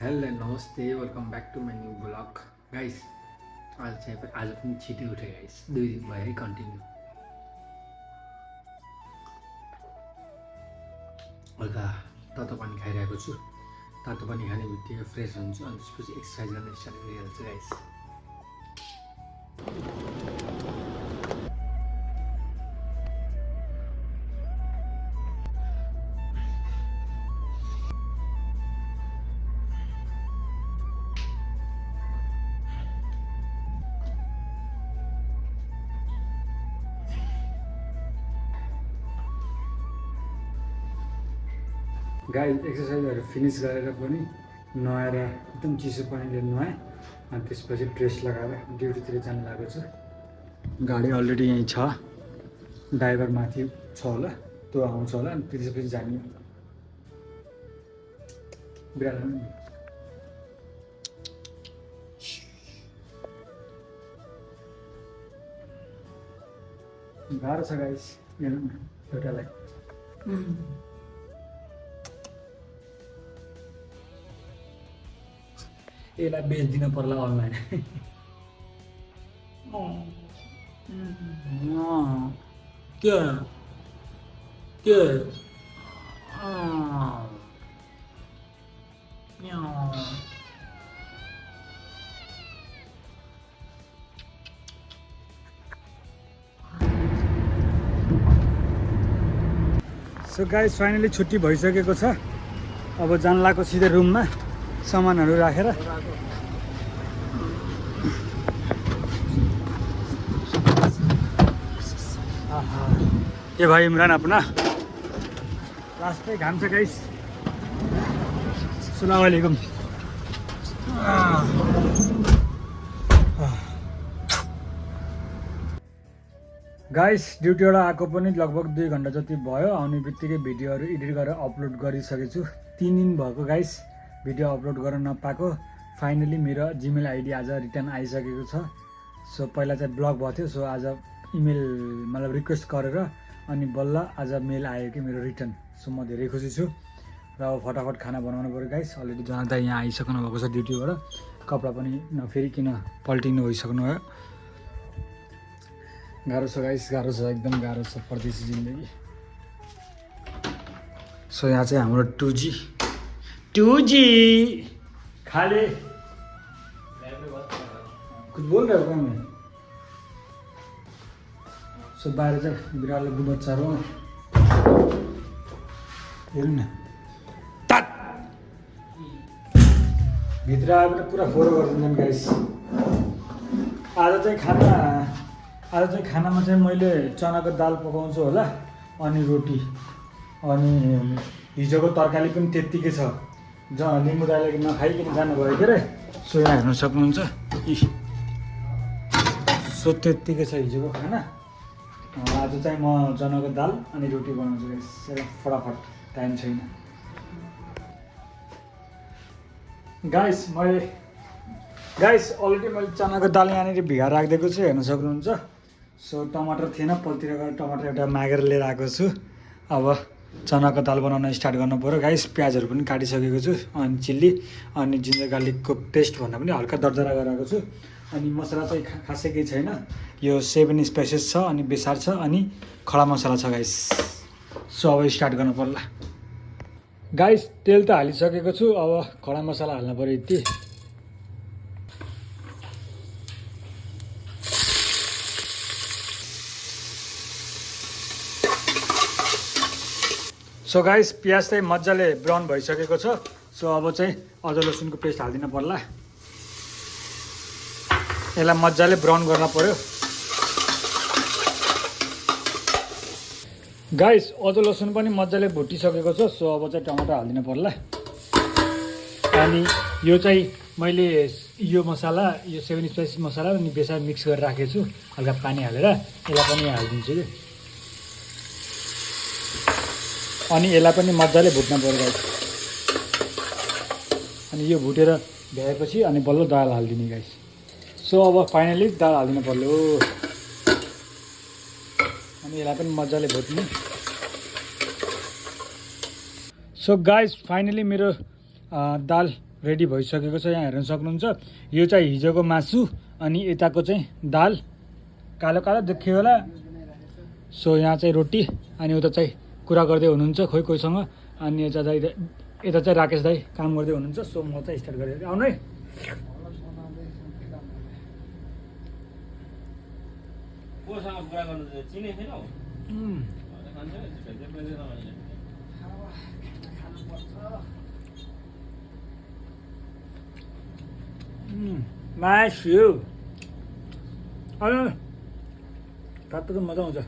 Hello नमस्ते welcome back to my new blog guys. आज पनि छिटै उठेँ गाइस, 2 दिन भयो है कन्टिन्यू। हल्का तातो पानी खाइरहेको छु। तातो पानी खाने बित्तिकै फ्रेस हुन्छु अनि त्यसपछि एक्सर्साइज गर्न स्टार्ट गरिहाल्छु गाइस। गाइस एक्सर्साइजहरू फिनिस गरेर पनि नुहाएर एकदम चिसो पानीले नुहाएँ अनि त्यसपछि ड्रेस लगाएर ड्युटीतिर जानु लागेको छु। गाडी अलरेडी यहीँ छ, ड्राइभर माथि छ होला, त्यो आउँछ होला अनि त्यसपछि जाने। बिरालो गाह्रो छ गाइस एउटालाई। यसलाई बेच्दिन पर्ला अनलाइन। के के सो गाइस फाइनली छुट्टी भइसकेको छ। अब जान लागेको सिधै रुममा सामानहरू राखेर। ये भाई इमरान अपना रास्ते घाम छ गाइस। अस्सलाम वालेकुम। गाइस ड्युटीबाट आएको पनि लगभग 2 घन्टा जति भयो। आउने बित्तिकै भिडियोहरू एडिट गरेर अपलोड गरिसकेको छु। 3 दिन भएको गाइस भिडियो अपलोड गर्न नपाएको। फाइनली मेरो जिमेल आइडी आज रिटर्न आइसकेको छ। सो पहिला चाहिँ ब्लक भएको थियो, सो आज इमेल मतलब रिक्वेस्ट गरेर अनि बल्ल आज मेल आयो कि मेरो रिटर्न। सो म धेरै खुसी छु र अब फटाफट खाना बनाउनु पऱ्यो गाइस। अलरेडी जनता यहाँ आइसक्नु भएको छ ड्युटीबाट। कपडा पनि नफेरिकन पल्टिनु भइसक्नु भयो। गाह्रो छ गाइस, गाह्रो छ, एकदम गाह्रो छ परदेशी जिन्दगी। सो यहाँ चाहिँ हाम्रो 2G खाले कुछ बोल रहे हो क्या मैं? सो बाहिर चाहिँ बिरालोको बच्चाहरू हेर्नु न, भित्र आएर पनि पुरा फोहोर गरिदिन्छन् गाइस। आज चाहिँ खानामा चाहिँ मैले चनाको दाल पकाउँछु होला अनि रोटी अनि हिजोको तरकारी पनि त्यत्तिकै छ। लिम्बू दाइले नखाइकन जानुभयो के अरे। सो यहाँ हेर्नु सक्नुहुन्छ, सो त्यत्तिकै छ हिजोको खाना। आज चाहिँ म चनाको दाल अनि रोटी बनाउँछु गाइस, फटाफट, टाइम छैन गाइस। गाइस अलरेडी मैले चनाको दाल यहाँनिर भिगाएर राखिदिएको छु, हेर्न सक्नुहुन्छ। सो टमाटर थिएन, पलतिर गएर टमाटर एउटा मागेर लिएर आएको छु। अब चनाको दाल बनाउन स्टार्ट गर्नु पऱ्यो गाइस। प्याजहरू पनि काटिसकेको छु अनि चिल्ली अनि जिन्जर गार्लिकको पेस्ट भन्दा पनि हल्का दरदरा गराएको छु। अनि मसला चाहिँ खासै केही छैन, यो 7 स्पाइसेस छ अनि बेसार छ अनि खडा मसला छ गाइस। सो अब स्टार्ट गर्नु पर्ला गाइस। तेल त हालिसकेको छु, अब खडा मसला हाल्नु पऱ्यो यति। सो गाइस प्याज चाहिँ मजाले ब्राउन भइसकेको छ। सो अब चाहिँ अदुवा लसुनको पेस्ट हालिदिनु पर्ला। यसलाई मजाले ब्राउन गर्न पर्यो गाइस। अदुवा लसुन पनि मजाले भुटिसकेको छ। सो अब चाहिँ टमाटर हालिदिनु पर्ला। अनि यो चाहिँ मैले यो मसला, यो 7 स्पाइस मसला अनि बेसार मिक्स गरेर राखेको छु हल्का पानी हालेर। यसलाई पनि हालिदिन्छु कि अनि यसलाई पनि मजाले भुट्न पर्यो गाइस। अनि यो भुटेर भ्याएपछि अनि बल्ल दाल हालिदिने गाइस। सो अब फाइनली दाल हालिदिनु पर्यो अनि यसलाई पनि मजाले भुट्ने। सो गाइस फाइनली मेरो दाल रेडी भइसकेको छ। यहाँ हेर्न सक्नुहुन्छ यो चाहिँ हिजोको मासु अनि यताको चाहिँ दाल कालो कालो देखियो होला। सो यहाँ चाहिँ रोटी अनि उता चाहिँ कुरा गर्दै हुनुहुन्छ खोइ कोहीसँग। अनि यता चाहिँ राकेश दाई काम गर्दै हुनुहुन्छ। सो म चाहिँ स्टार्ट गरेँ आउनु है। कोसँग कुरा गर्नु चिने छैनौ? मासु तातो त मजा आउँछ।